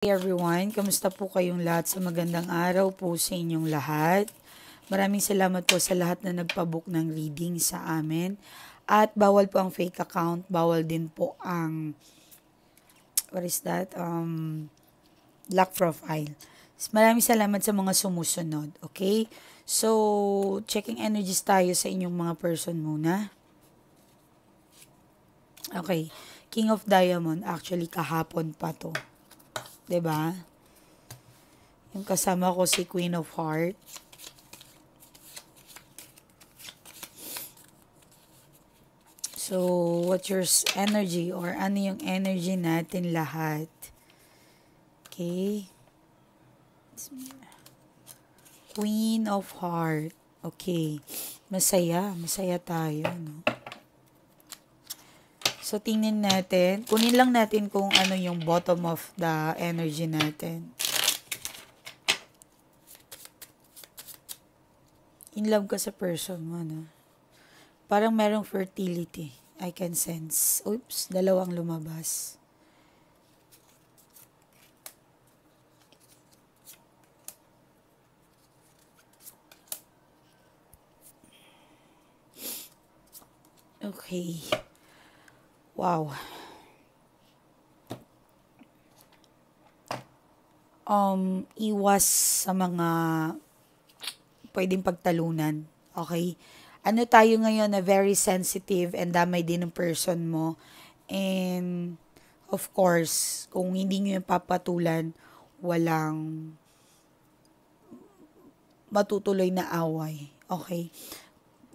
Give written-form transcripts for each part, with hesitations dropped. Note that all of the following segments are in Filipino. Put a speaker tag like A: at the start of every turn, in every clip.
A: Hey everyone, kamusta po kayong lahat? Sa magandang araw po sa inyong lahat. Maraming salamat po sa lahat na nagpabook ng reading sa amin. At bawal po ang fake account, bawal din po ang, what is that? Lock profile. Maraming salamat sa mga sumusunod, okay? So, checking energies tayo sa inyong mga person muna. Okay, King of Diamond, actually kahapon pa to. 'Di ba? Yung kasama ko si Queen of Heart. So, what's your energy or ano yung energy natin lahat? Okay. Queen of Heart. Okay. Masaya tayo, no? So, tingnan natin. Kunin lang natin kung ano yung bottom of the energy natin. In love ka sa person mo, no? Parang merong fertility. I can sense. Oops, dalawang lumabas. Okay. Wow. Iwas sa mga pwedeng pagtalunan. Okay? Ano tayo ngayon na very sensitive and damay din ng person mo. And, of course, kung hindi nyo yung papatulan, walang matutuloy na away. Okay?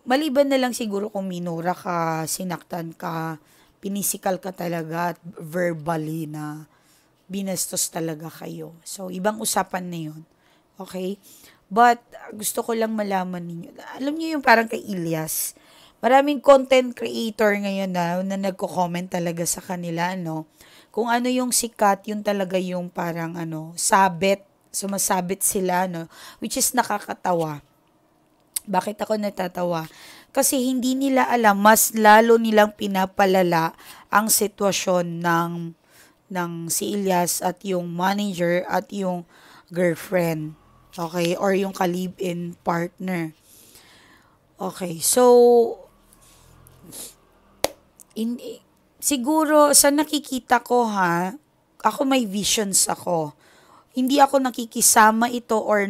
A: Maliban na lang siguro kung minura ka, sinaktan ka, pinisikal ka talaga at verbally na binastos talaga kayo. So, ibang usapan na yun. Okay? But, gusto ko lang malaman ninyo. Alam niyo yung parang kay Ilyas. Maraming content creator ngayon na nagko-comment talaga sa kanila, no? Kung ano yung sikat, yun talaga yung parang sabit. Sumasabit sila, no? Which is nakakatawa. Bakit ako natatawa? Kasi hindi nila alam, mas lalo nilang pinapalala ang sitwasyon ng si Ilyas at yung manager at yung girlfriend. Okay? Or yung ka-live-in partner. Okay. So, siguro sa nakikita ko ako may visions ako. Hindi ako nakikisama ito or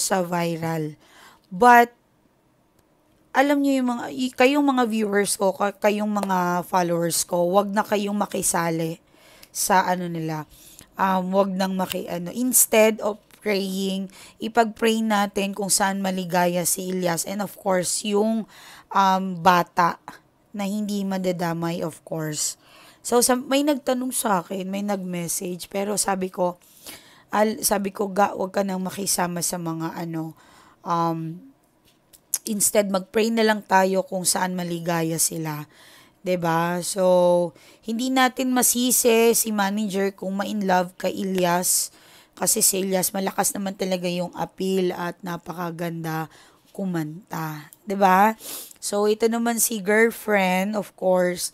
A: sa viral. But, alam niyo yung kayong mga viewers ko, kayong mga followers ko, wag na kayong makisali sa nila. Wag nang instead of praying, ipag-pray natin kung saan maligaya si Ilyas and of course yung bata na hindi madadamay, of course. So, may nagtanong sa akin, may nag-message, pero wag ka nang makisama sa mga instead mag-pray na lang tayo kung saan maligaya sila. 'Di ba? So, hindi natin masisi si manager kung ma-in love kay Ilyas kasi si Ilyas malakas naman talaga yung appeal at napakaganda kumanta. 'Di ba? So, ito naman si girlfriend, of course,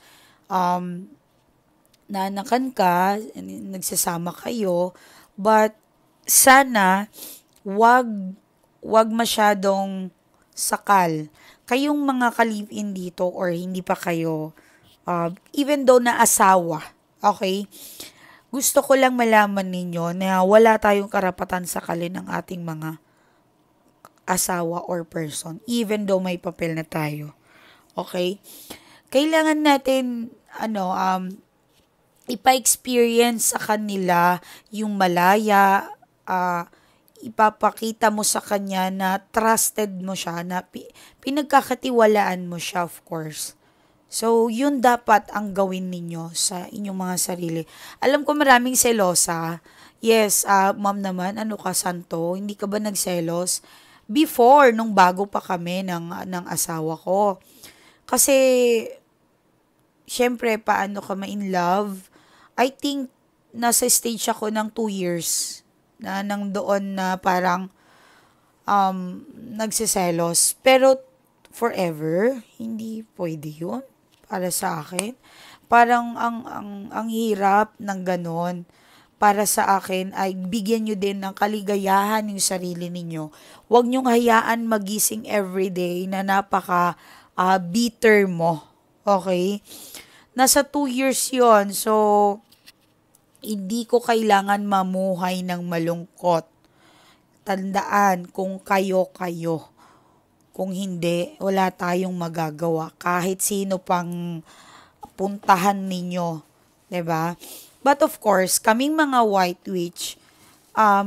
A: nanakan ka, nagsasama kayo, but sana wag masyadong sakal. Kayong mga ka-live-in dito or hindi pa kayo, even though na asawa, okay? Gusto ko lang malaman ninyo na wala tayong karapatan sakalin ng ating mga asawa or person, even though may papel na tayo. Okay? Kailangan natin, ipa-experience sa kanila yung malaya, ipapakita mo sa kanya na trusted mo siya, na pinagkakatiwalaan mo siya, of course. So, yun dapat ang gawin ninyo sa inyong mga sarili. Alam ko maraming selosa. Yes, ma'am naman, ano ka, santo? Hindi ka ba nagselos? Before, nung bago pa kami ng asawa ko. Kasi, syempre, paano ka ma-in love? I think, nasa stage ako ng 2 years na nang doon na parang nagsiselos. Pero, forever, hindi pwede yun para sa akin. Parang ang hirap ng ganon. para sa akin ay bigyan nyo din ng kaligayahan yung sarili ninyo. Huwag nyong hayaan magising everyday na napaka bitter mo. Okay? Nasa 2 years yon. So, hindi ko kailangan mamuhay ng malungkot. Tandaan, kung kayo. Kung hindi, wala tayong magagawa. Kahit sino pang puntahan ninyo. 'Di ba? But of course, kaming mga white witch,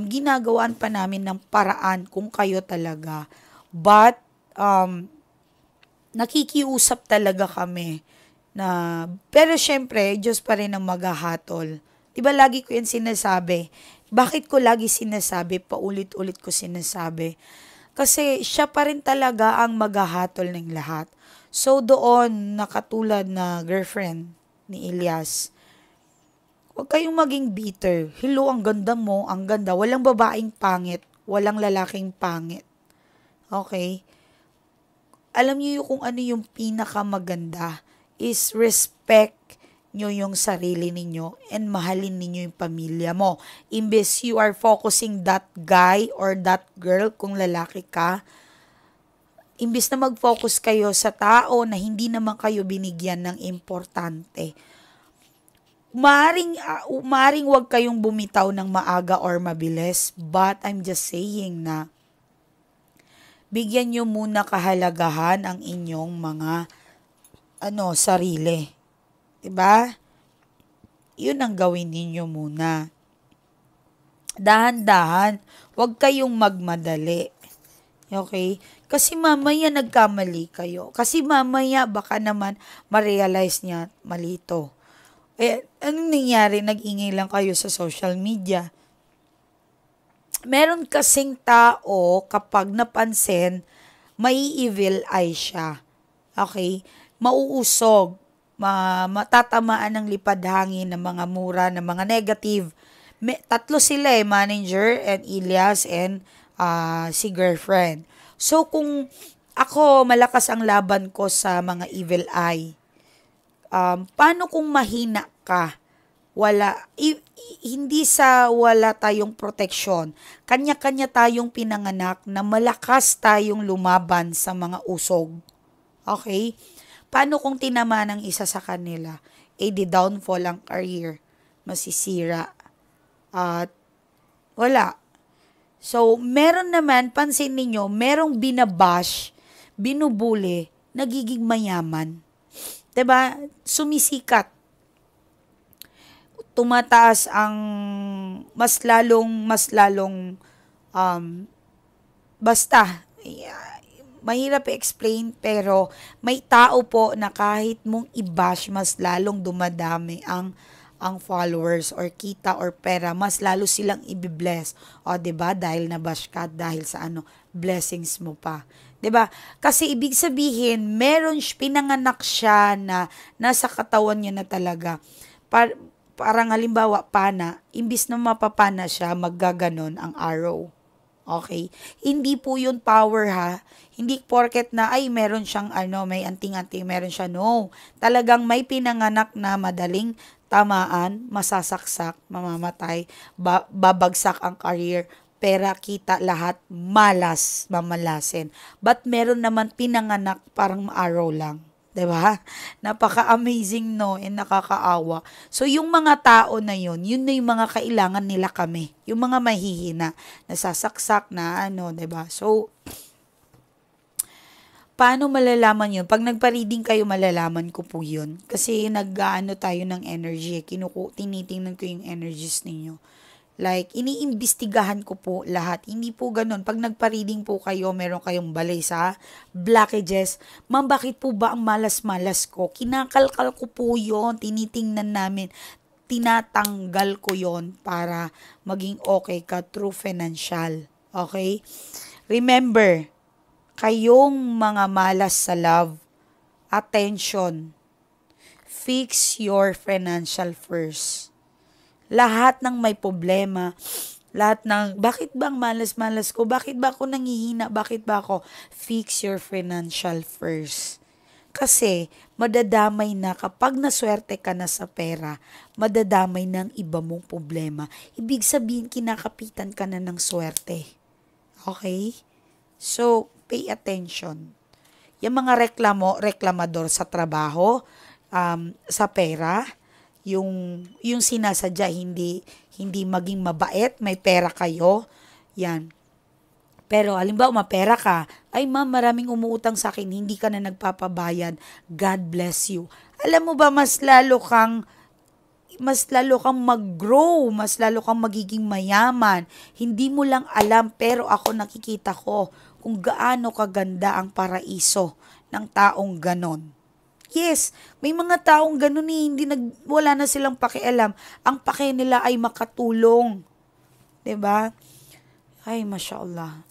A: ginagawaan pa namin ng paraan kung kayo talaga. But, nakikiusap talaga kami na, pero syempre, Diyos pa rin ang maghahatol. Diba lagi ko yan sinasabi? Bakit ko lagi sinasabi? Paulit-ulit ko sinasabi. Kasi siya pa rin talaga ang maghahatol ng lahat. So doon, nakatulad na girlfriend ni Elias, huwag kayong maging bitter. Hello, ang ganda mo, ang ganda. Walang babaeng pangit, walang lalaking pangit. Okay? Alam niyo kung ano yung pinakamaganda is respect nyo yung sarili ninyo and mahalin ninyo yung pamilya mo. Imbes you are focusing that guy or that girl kung lalaki ka, imbes na mag-focus kayo sa tao na hindi naman kayo binigyan ng importante. Maaring wag kayong bumitaw ng maaga or mabilis, but I'm just saying na bigyan nyo muna kahalagahan ang inyong mga sarili. 'Di ba? 'Yun ang gawin ninyo muna. Dahan-dahan, huwag kayong magmadali. Okay? Kasi mamaya nagkamali kayo. Kasi mamaya baka naman ma-realize niya mali ito. Anong nangyari? Nag-ingay lang kayo sa social media. Meron kasing tao kapag napansin, may evil eye siya. Okay? Mauusog, matatamaan ng lipad hangin ng mga mura, ng mga negative. Tatlo sila manager and Elias and si girlfriend. So kung ako, malakas ang laban ko sa mga evil eye. Paano kung mahina ka? Hindi sa wala tayong proteksyon. Kanya-kanya tayong pinanganak na malakas tayong lumaban sa mga usog. Okay? Paano kung tinama ng isa sa kanila? Di downfall ang career. Masisira. At wala. So, meron naman, pansin ninyo, merong binabash, binubuli, nagiging mayaman. 'Di ba? Sumisikat. Tumataas ang mas lalong basta mahirap i-explain, pero may tao po na kahit mong i-bash, mas lalong dumadami ang followers or kita or pera, mas lalo silang i-bless. O, 'di ba? Dahil na-bash ka, dahil sa blessings mo pa. 'Di ba? Kasi ibig sabihin, pinanganak siya na nasa katawan niya na talaga. Parang halimbawa, pana, imbis na mapapana siya, maggaganon ang arrow. Okay? Hindi po yun power, ha? Hindi porket na, meron siyang may anting-anting, meron siya. No. Talagang may pinanganak na madaling tamaan, masasaksak, mamamatay, babagsak ang career, pera, kita, lahat, mamalasin. But meron naman pinanganak parang araw lang. 'Di ba? Napaka-amazing, no, and nakakaawa. So yung mga tao na yun na yung mga kailangan nila kami. Yung mga mahihina, nasasaksak na 'di ba? So paano malalaman yun? Pag nagpa-reading kayo, malalaman ko po yun. Kasi tayo ng energy. Tinitingnan ko yung energies ninyo. Like, iniimbestigahan ko po lahat. Hindi po ganun. Pag nagpa-reading po kayo, meron kayong balay sa blockages. Ma'am, bakit po ba ang malas-malas ko? Kinakalkal ko po yun. Tinitingnan namin. Tinatanggal ko yon para maging okay ka through financial. Okay? Remember, kayong mga malas sa love, attention, fix your financial first. Lahat ng may problema, lahat ng, bakit ba ang malas-malas ko? Bakit ba ako nangihina? Bakit ba ako? Fix your financial first. Kasi, madadamay na kapag naswerte ka na sa pera, madadamay ng iba mong problema. Ibig sabihin, kinakapitan ka na ng swerte. Okay? So, pay attention. Yung mga reklamador sa trabaho, sa pera, yung sinasadya hindi maging mabait, may pera kayo, yan. Pero halimbawa mapera ka, ay ma'am, maraming umuutang sa akin, hindi ka na nagpapabayad, God bless you. Alam mo ba, mas lalo kang mag-grow, mas lalo kang magiging mayaman. Hindi mo lang alam, pero ako nakikita ko kung gaano kaganda ang paraiso ng taong ganon. Yes, may mga taong ganon hindi wala na silang pakialam. Ang pake nila ay makatulong. 'Di ba? Ay, mashallah.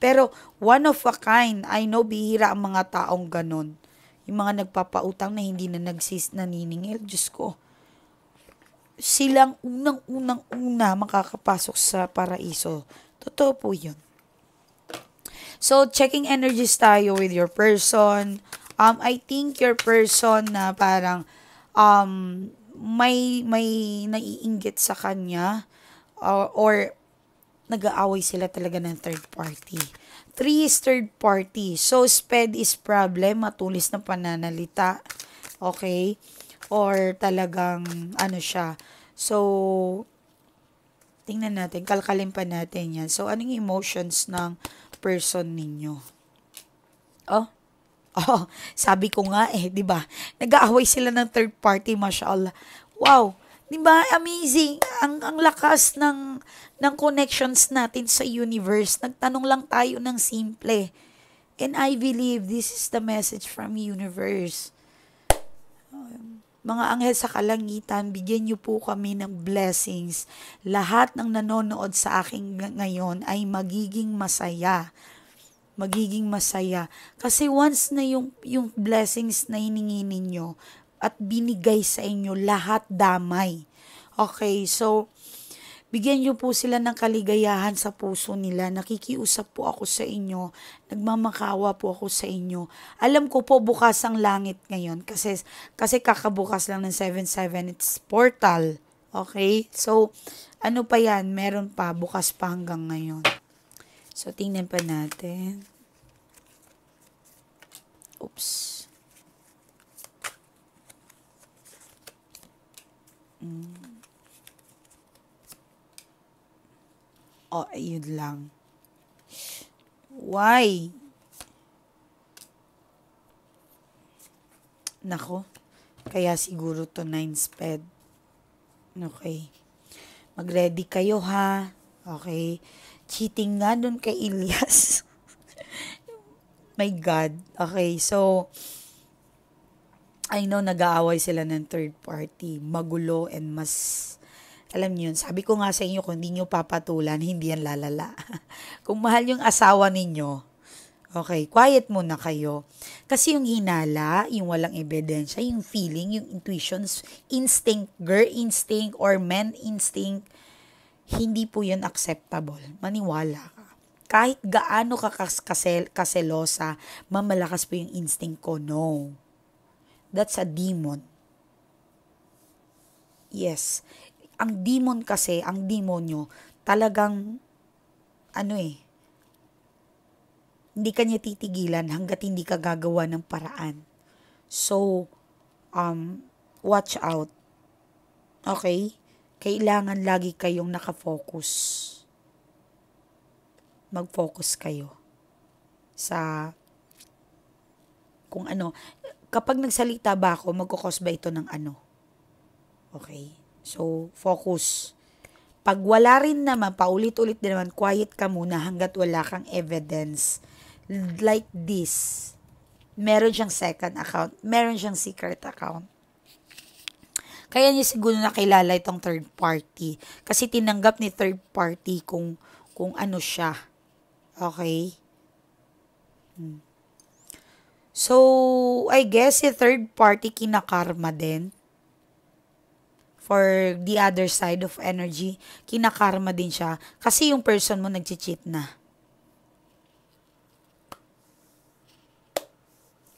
A: Pero one of a kind. I know, bihira ang mga taong ganon. Yung mga nagpapautang na hindi na naniningil. Diyos ko. Silang unang-una makakapasok sa paraiso. Totoo po yun. So, checking energies tayo with your person. I think your person na parang may naiinggit sa kanya or nag-aaway sila talaga ng third party. 3 is third party. So, sped is problem, matulis na pananalita. Okay? Or talagang siya. So, tingnan natin, kalkalin pa natin yan. So, anong emotions ng person ninyo? Sabi ko nga 'di ba? Nag-aaway sila ng third party, mashallah. Wow, 'di ba? Amazing. Ang lakas ng connections natin sa universe. Nagtanong lang tayo ng simple. And I believe this is the message from universe. Mga anghel sa kalangitan, bigyan niyo po kami ng blessings. Lahat ng nanonood sa akin ngayon ay magiging masaya. Kasi once na yung blessings na hiningi ninyo at binigay sa inyo, lahat damay. Okay, so, bigyan niyo po sila ng kaligayahan sa puso nila. Nakikiusap po ako sa inyo. Nagmamakawa po ako sa inyo. Alam ko po bukas ang langit ngayon kasi kakabukas lang ng 7/7, it's portal. Okay, so, ano pa yan? Meron pa, bukas pa hanggang ngayon. So, tingnan pa natin. Oops. Ayun lang. Why? Nako. Kaya siguro to 9 sped. Okay. Mag-ready kayo ha. Okay. Cheating nga dun kay Ilyas. My God. Okay, so, I know nag-aaway sila ng third party. Magulo and alam niyo yun, sabi ko nga sa inyo, kung hindi nyo papatulan, hindi yan lalala. Kung mahal yung asawa ninyo, okay, quiet muna kayo. Kasi yung hinala, yung walang ebidensya, yung feeling, yung intuitions, instinct, girl instinct, or man instinct, hindi po yun acceptable. Maniwala ka. Kahit gaano ka kaselosa, mamalakas po yung instinct ko. No. That's a demon. Yes. Ang demon kasi, ang demonyo, talagang, hindi ka niya titigilan hanggat hindi ka gagawa ng paraan. So, watch out. Okay? Kailangan lagi kayong nakafocus. Mag-focus kayo sa kung ano. Kapag nagsalita ba ako, magkukos ba ito ng ano? Okay? So, focus. Pag wala rin naman, paulit-ulit din naman, quiet ka muna hanggat wala kang evidence. Like this. Meron siyang second account. Meron siyang secret account. Kaya niya siguro nakilala itong third party. Kasi tinanggap ni third party kung ano siya. Okay? So, I guess si third party kinakarma din. For the other side of energy, kinakarma din siya. Kasi yung person mo nag-cheat na.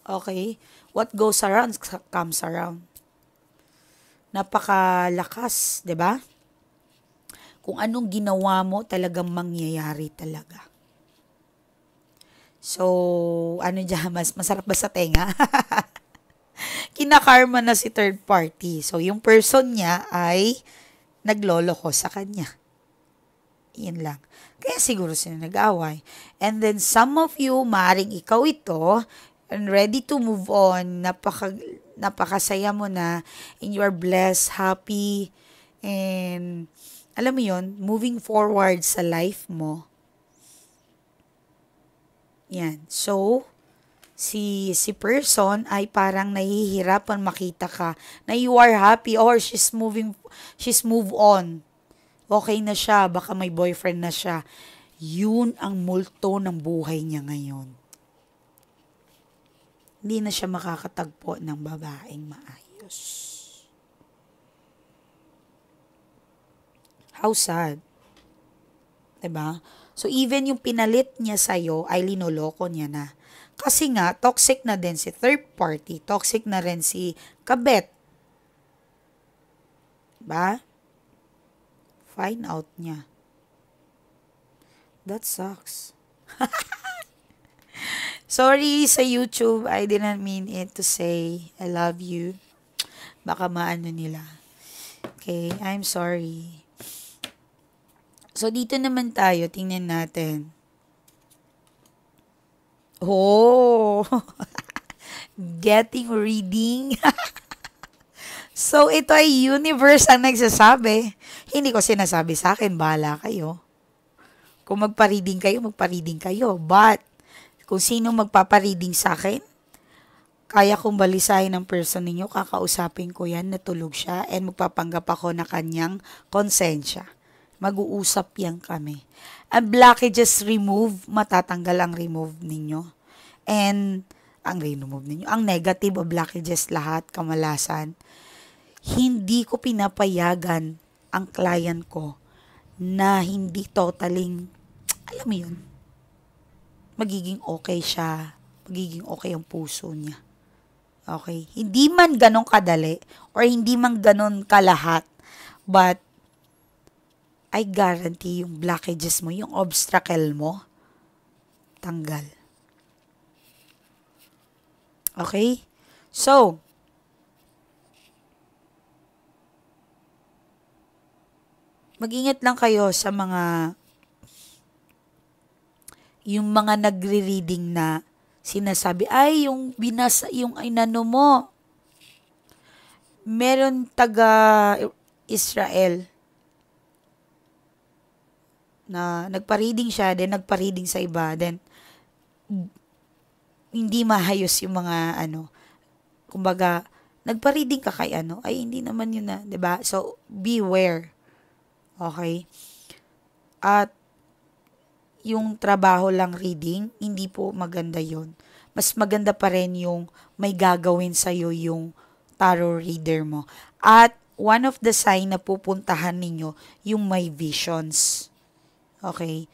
A: Okay? What goes around comes around. Napakalakas, 'di ba? Kung anong ginawa mo, talagang mangyayari talaga. So, ano diyan, mas masarap ba sa tenga? Kinakarma na si third party. So, yung person niya ay nagloloko sa kanya. Yan lang. Kaya siguro sila nag-away. And then, some of you, maaring ikaw ito, and ready to move on, napakasaya mo na, and you are blessed, happy, and alam mo yon, moving forward sa life mo. Yan. So, si person ay parang nahihirapan makita ka na you are happy or she's move on. Okay na siya, baka may boyfriend na siya. Yun ang multo ng buhay niya ngayon. Hindi na siya makakatagpo ng babaeng maayos. How sad. Diba? So, even yung pinalit niya sa'yo ay linoloko niya na. Kasi nga, toxic na din si third party. Toxic na rin si kabet. Diba? Find out niya. That sucks. Sorry sa YouTube. I didn't mean it to say I love you. Baka maano nila. Okay, I'm sorry. So, dito naman tayo. Tingnan natin. Oh! Getting reading. So, ito ay universe ang nagsasabi. Hindi ko sinasabi sa akin, bahala kayo. Kung magpa-reading kayo. But, kung sino magpapa-reading sa akin, kaya kong balisahin ng person ninyo, kakausapin ko yan, natulog siya, and magpapanggap ako na kanyang konsensya. Mag-uusap yan kami. Ang blockages remove, matatanggal ang remove ninyo. And, ang negative o blockages lahat, kamalasan, hindi ko pinapayagan ang client ko na hindi totaling, alam mo yun, magiging okay siya, magiging okay ang puso niya. Okay? Hindi man ganon kadali or hindi man ganon kalahat, but I guarantee yung blockages mo, yung obstacle mo, tanggal. Okay? So, mag-ingat lang kayo sa yung mga nagre-reading na sinasabi, ay, yung inano mo, meron taga Israel na nagpa-reading siya, then nagpa-reading sa iba, then hindi mahayos yung mga kumbaga, nagpa-reading ka kay ay hindi naman yun na, 'di ba? So, beware. Okay? At yung trabaho lang reading, hindi po maganda yun. Mas maganda pa rin yung may gagawin sa'yo yung tarot reader mo. At one of the sign na pupuntahan ninyo, yung may visions. Okay?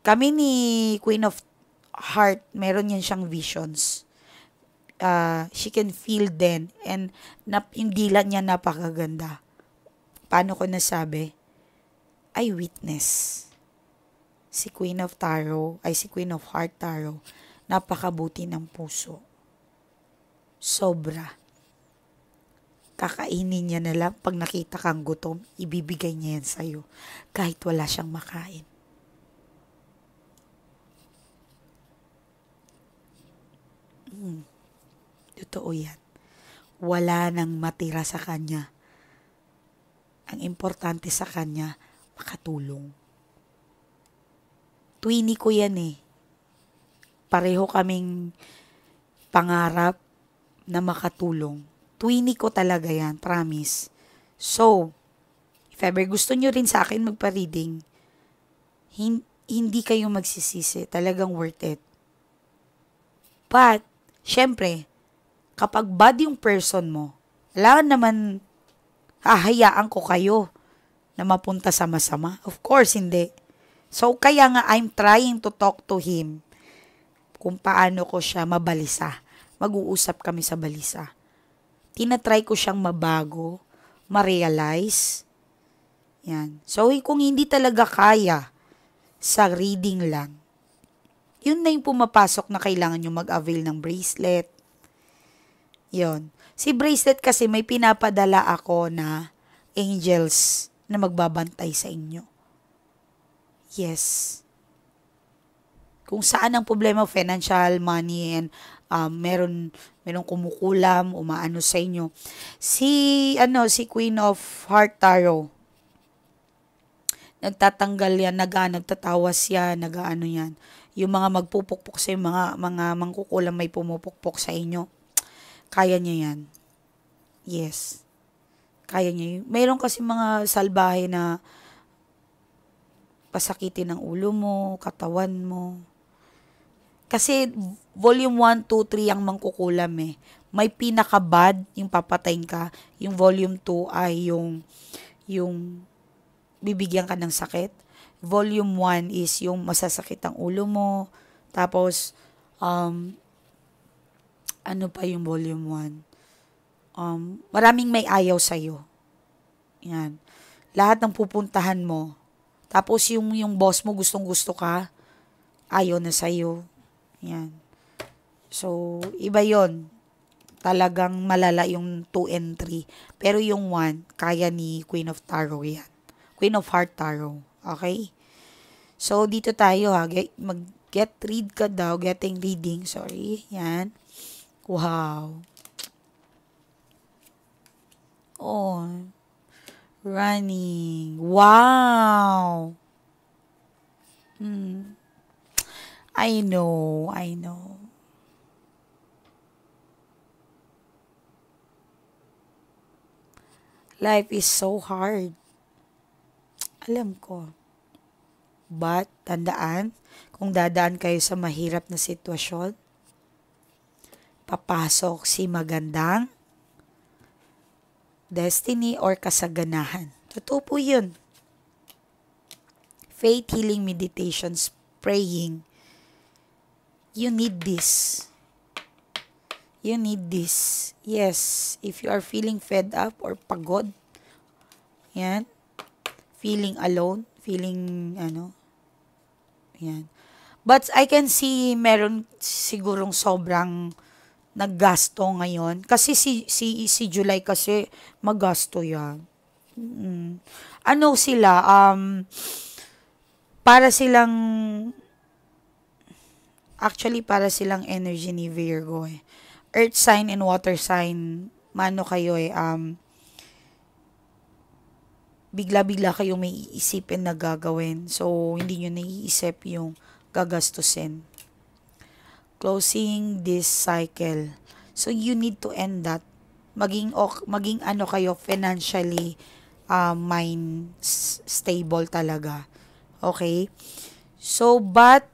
A: Kami ni Queen of Heart, meron yan siyang visions. She can feel then, and yung dila niya napakaganda. Paano ko nasabi? I witness. Si Queen of Heart Tarot, napakabuti ng puso. Sobra. Kakainin niya na lang, pag nakita kang gutom, ibibigay niya yan sa'yo, kahit wala siyang makain. Totoo yan. Wala nang matira sa kanya. Ang importante sa kanya, makatulong. Twinnie ko yan eh. Pareho kaming pangarap na makatulong. Twinnie ko talaga yan, promise. So, if ever gusto nyo rin sa akin magpa-reading, hindi kayo magsisisi. Talagang worth it. But, syempre, kapag bad yung person mo, wala naman hahayaan ko kayo na mapunta sa masama. Of course, hindi. So, kaya nga I'm trying to talk to him kung paano ko siya mabalisa mag-uusap kami sa balisa. Tinatry ko siyang mabago, ma-realize. Yan. So, kung hindi talaga kaya sa reading lang, yun na yung pumapasok na kailangan nyo mag-avail ng bracelet. Yun. Si bracelet kasi may pinapadala ako na angels na magbabantay sa inyo. Yes. Kung saan ang problema, financial, money, and meron kumukulam, umaano sa inyo. Si Queen of Heart Tarot, nagtatanggal yan, nagtatawas yan, yan. Yung mga magpupukpok sa mga mangkukulam may pumupukpok sa inyo. Kaya niya yan. Yes. Kaya niya. Mayroon kasi mga salbahe na pasakitin ng ulo mo, katawan mo. Kasi volume 1, 2, 3 ang mangkukulam eh. May pinaka-bad, yung papatayin ka. Yung volume 2 ay yung bibigyan ka ng sakit. Volume 1 is yung masasakit ang ulo mo. Tapos, ano pa yung volume 1? Maraming may ayaw sa'yo. Yan. Lahat ng pupuntahan mo. Tapos yung boss mo gustong-gusto ka, ayaw na sa'yo. Yan. So, iba yon. Talagang malala yung 2 and 3. Pero yung 1, kaya ni Queen of Tarot yan. Queen of Heart Tarot. Okay? So, dito tayo ha. Read ka daw. Getting reading. Sorry. Yan. Wow. Oh. Running. Wow. I know. Life is so hard. Alam ko. But, tandaan, kung dadaan kayo sa mahirap na sitwasyon, papasok si magandang destiny or kasaganahan. Totoo po yun. Faith, healing, meditations, praying. You need this. You need this. Yes, if you are feeling fed up or pagod, yan, feeling alone, feeling yan. But I can see meron sigurong sobrang naggasto ngayon. Kasi si July kasi maggasto yan. Para silang energy ni Virgo eh. Earth sign and water sign, kayo eh, bigla-bigla kayo may iisipin na gagawin. So, hindi nyo naiisip yung gagastusin. Closing this cycle. So, you need to end that. Maging kayo financially stable talaga. Okay? So, but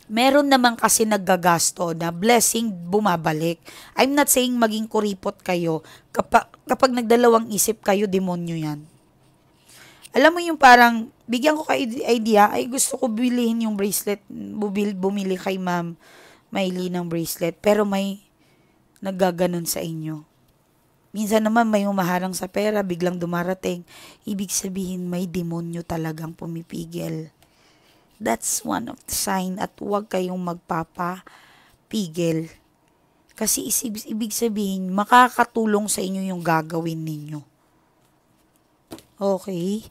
A: meron naman kasi naggagasto na blessing bumabalik. I'm not saying maging kuripot kayo. Kapag nagdalawang isip kayo, demonyo yan. Alam mo yung parang, bigyan ko kayo idea, ay gusto ko bilihin yung bracelet, bumili kay Ma'am Maylene ng bracelet, pero may naggaganon sa inyo. Minsan naman may humaharang sa pera, biglang dumarating. Ibig sabihin may demonyo talagang pumipigil. That's one of the sign at huwag kayong magpapapigil. Kasi ibig sabihin, makakatulong sa inyo yung gagawin ninyo. Okay?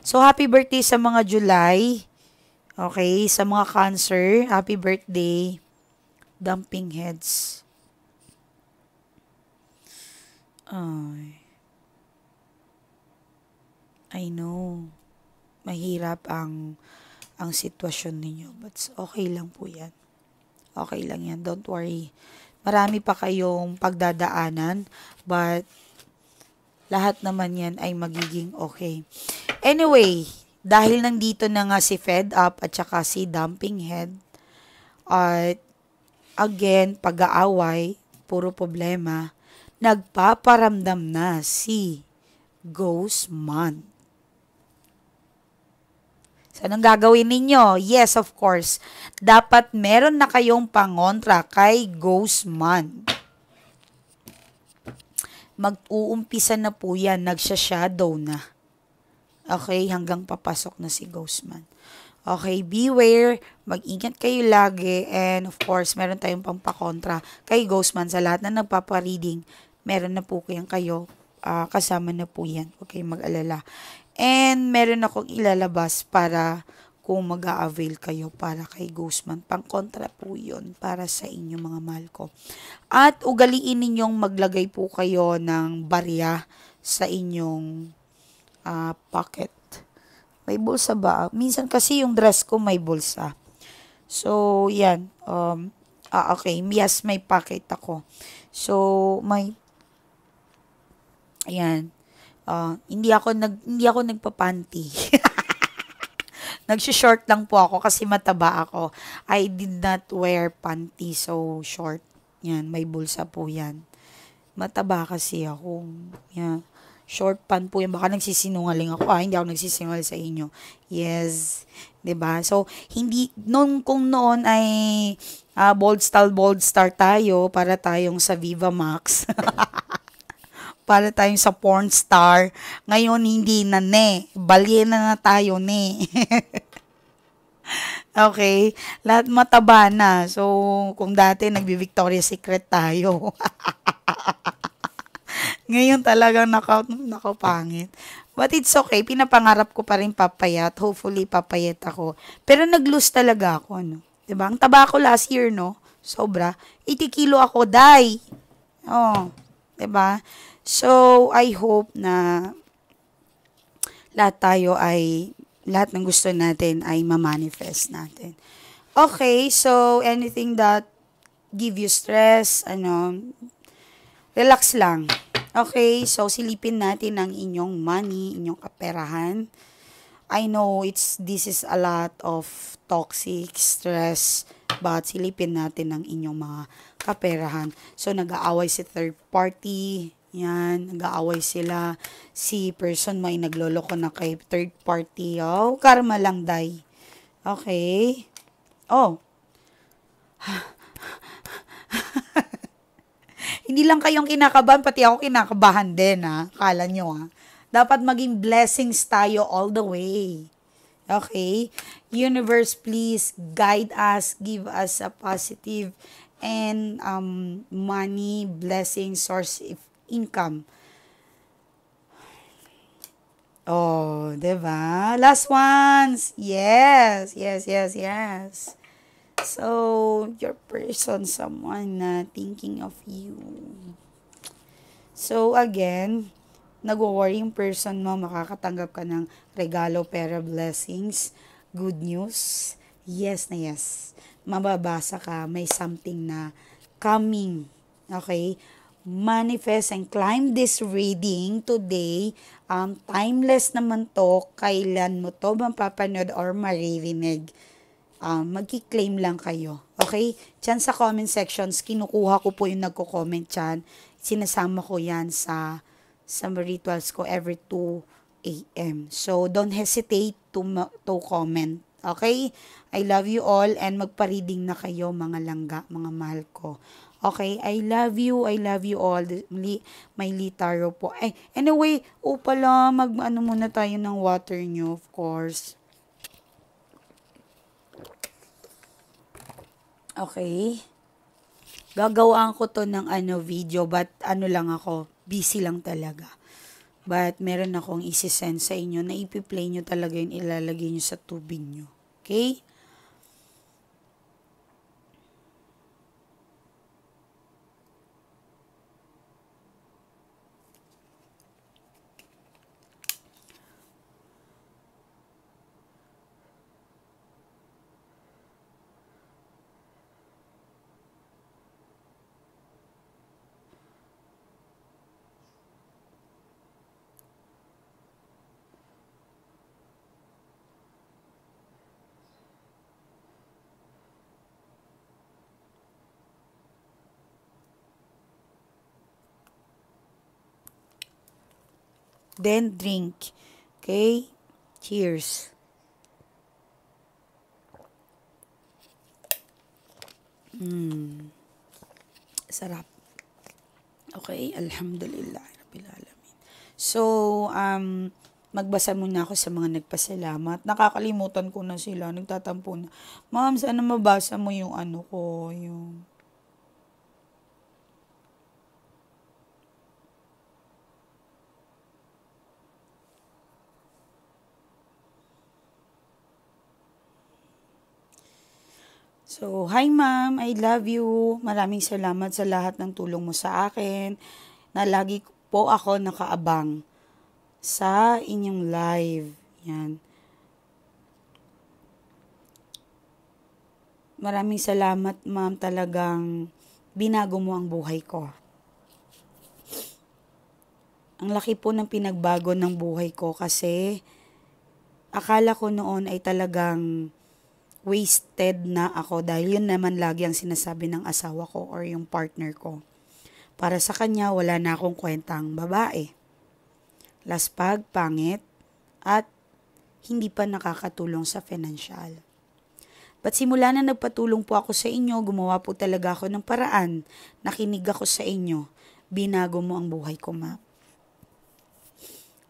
A: So, happy birthday sa mga July. Okay? Sa mga Cancer, happy birthday. Dumping heads. Ay. I know. Mahirap ang sitwasyon ninyo. But okay lang po yan. Okay lang yan. Don't worry. Marami pa kayong pagdadaanan. But lahat naman yan ay magiging okay. Anyway, dahil nandito na nga si Fed Up at saka si Dumping Head, at again, pag-aaway, puro problema, nagpaparamdam na si Ghost Month. So, anong gagawin ninyo? Yes, of course. Dapat meron na kayong pangontra kay Ghostman. Mag-uumpisa na po yan. Nagsha-shadow na. Okay, hanggang papasok na si Ghostman. Okay, beware, mag-ingat kayo lagi, and of course, meron tayong pampakontra kay Ghostman sa lahat na nagpapa-reading. Meron na po kayo, kasama na po yan. Okay, mag-alala. And meron akong ilalabas para kung mag-a-avail kayo para kay Ghostman. Pangkontra po yun para sa inyo mga mahal ko. At ugaliin ninyong maglagay po kayo ng barya sa inyong pocket. May bulsa ba? Minsan kasi yung dress ko may bulsa. So, yan. Okay. Yes, may pocket ako. So, ayan. Hindi ako nagpapanty. Nagsi-short lang po ako kasi mataba ako. I did not wear panty, so short. Yan, may bulsa po yan. Mataba kasi ako. Yan. Short pan po yan. Baka nagsisinungaling ako. Hindi ako nagsisinungaling sa inyo. Yes. 'Di ba? So, kung noon ay bold star tayo para tayong sa Viva Max. Para tayong sa porn star. Ngayon, hindi na Balyena na tayo Okay? Lahat mataba na. So, kung dati nagbi-Victoria's Secret tayo. Ngayon talagang nakapangit. But it's okay. Pinapangarap ko pa rin papayat. Hopefully, papayat ako. Pero nag-lose talaga ako, no? Diba? Ang taba ko last year, no? Sobra. 80 kilo ako, die. Oh. Diba? So, I hope na lahat ng gusto natin ay ma-manifest natin. Okay, so anything that give you stress, relax lang. Okay, so silipin natin ang inyong money, inyong kaperahan. I know this is a lot of toxic stress, but silipin natin ang inyong mga kaperahan. So nag-aaway si third party, yan, nag-aaway sila. Si person may nagloloko na kay third party. Oh, karma lang, day. Okay. Oh. Hindi lang kayong kinakabahan, pati ako kinakabahan din, ha? Akala nyo, ha? Dapat maging blessings tayo all the way. Okay? Universe, please guide us, give us a positive and money, blessing, source of income. Oh, diba? Last ones. Yes. So, your person, someone na thinking of you. So, again, nag-worrying person mo, makakatanggap ka ng regalo, pera, blessings, good news. Yes na yes. Mababasa ka, may something na coming. Okay? Manifest and climb this reading today. Timeless naman to. Kailan mo to mapapanood or maririnig. Magki-claim lang kayo. Okay? Diyan sa comment sections, kinukuha ko po yung nagko-comment dyan. Sinasama ko yan sa rituals ko every 2 a.m. So, don't hesitate to comment. Okay? I love you all and magpa-reading na kayo mga langga, mga mahal ko. Okay? I love you all. May litaro po. Anyway, pala, muna tayo ng water nyo, of course. Okay. Gagawaan ko to ng video, but lang ako, busy lang talaga. But meron akong isi-send sa inyo na ipi-play nyo talaga yun, ilalagay nyo sa tubig nyo. Okay? Then drink. Okay? Cheers. Sarap. Okay, alhamdulillah rabbil alamin. So, magbasa muna ako sa mga nagpasalamat. Nakakalimutan ko na sila, nagtatampo na. Ma'am, sana mabasa mo yung ano ko, yung... So, hi ma'am, I love you. Maraming salamat sa lahat ng tulong mo sa akin, na lagi po ako nakaabang sa inyong live. Yan. Maraming salamat ma'am, talagang binago mo ang buhay ko. Ang laki po ng pinagbago ng buhay ko kasi akala ko noon ay talagang wasted na ako dahil yun naman lagi ang sinasabi ng asawa ko or yung partner ko. Para sa kanya, wala na akong kwentang babae. Laspag, pangit, at hindi pa nakakatulong sa financial. But simula na nagpatulong po ako sa inyo, gumawa po talaga ako ng paraan, nakinig ako sa inyo, binago mo ang buhay ko, ma'am.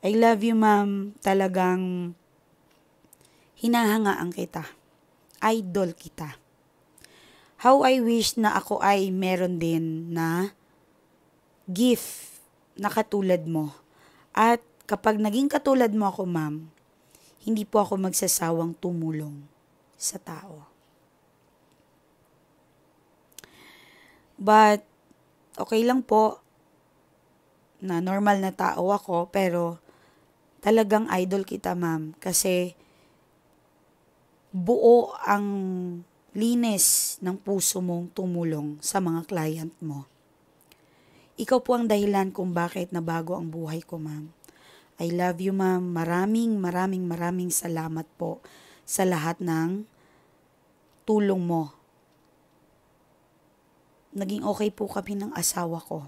A: I love you, ma'am. Talagang hinahangaan kita. Idol kita. How I wish na ako ay meron din na gift na katulad mo. At kapag naging katulad mo ako, ma'am, hindi po ako magsasawang tumulong sa tao. But, okay lang po na normal na tao ako, pero talagang idol kita, ma'am. Kasi buo ang linis ng puso mong tumulong sa mga client mo. Ikaw po ang dahilan kung bakit nabago ang buhay ko, ma'am. I love you, ma'am. Maraming salamat po sa lahat ng tulong mo. Naging okay po kami ng asawa ko.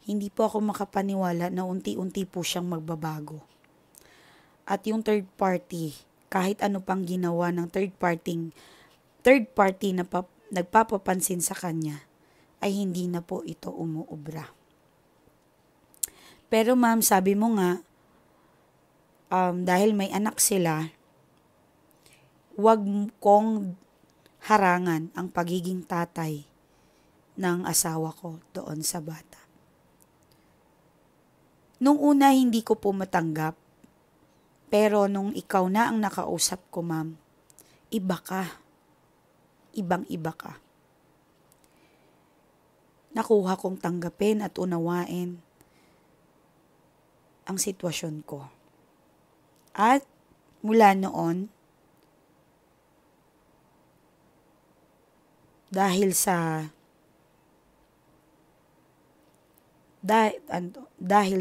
A: Hindi po ako makapaniwala na unti-unti po siyang magbabago. At yung third party, kahit ano pang ginawa ng third party na nagpapapansin sa kanya, ay hindi na po ito umuubra. Pero ma'am, sabi mo nga, dahil may anak sila, wag kong harangan ang pagiging tatay ng asawa ko doon sa bata. Nung una, hindi ko po matanggap. Pero nung ikaw na ang nakausap ko, ma'am, iba ka. Ibang-iba ka. Nakuha kong tanggapin at unawain ang sitwasyon ko. At mula noon, dahil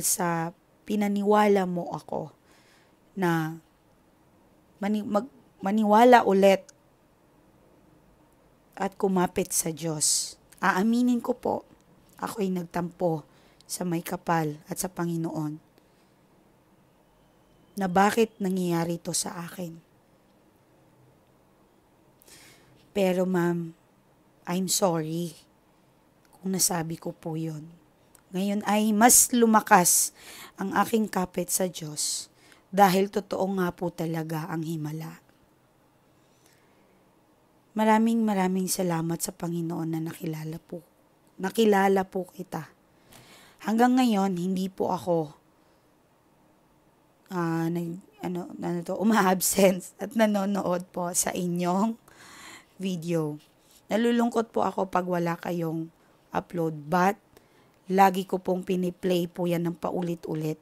A: sa pinaniwala mo ako na maniwala ulit at kumapit sa Diyos. Aaminin ko po, ako'y nagtampo sa may kapal at sa Panginoon na bakit nangyayari to sa akin. Pero ma'am, I'm sorry kung nasabi ko po yun. Ngayon ay mas lumakas ang aking kapit sa Diyos dahil totoo nga po talaga ang himala. Maraming salamat sa Panginoon na nakilala po kita. Hanggang ngayon, hindi po ako uma-absent at nanonood po sa inyong video. Nalulungkot po ako pag wala kayong upload, but lagi ko pong piniplay po yan ng paulit-ulit.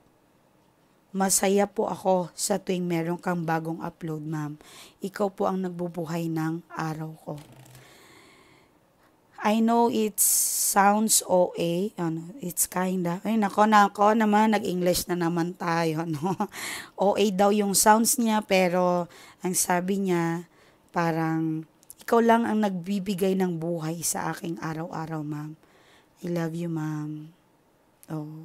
A: Masaya po ako sa tuwing meron kang bagong upload, ma'am. Ikaw po ang nagbubuhay ng araw ko. I know it sounds OA, it's kinda, nako naman, nag-English na naman tayo, no? OA daw yung sounds niya, pero ang sabi niya, parang, ikaw lang ang nagbibigay ng buhay sa aking araw-araw, ma'am. I love you, ma'am. Oh.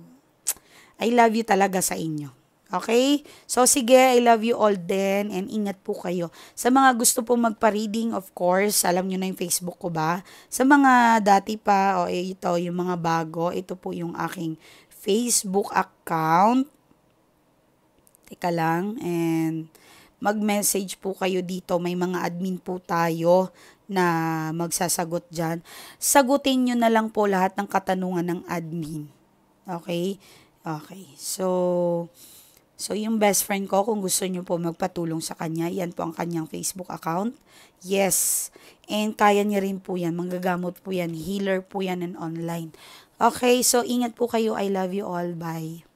A: I love you talaga sa inyo. Okay? So, sige, I love you all din and ingat po kayo. Sa mga gusto po magpa-reading, of course, alam nyo na yung Facebook ko ba? Sa mga dati pa, o ito, yung mga bago, ito po yung aking Facebook account. Teka lang, and mag-message po kayo dito. May mga admin po tayo na magsasagot dyan. Sagutin nyo na lang po lahat ng katanungan ng admin. Okay? Okay. So, yung best friend ko, kung gusto nyo po magpatulong sa kanya, yan po ang kanyang Facebook account. Yes. And kaya niya rin po yan. Manggagamot po yan. Healer po yan and online. Okay. So, ingat po kayo. I love you all. Bye.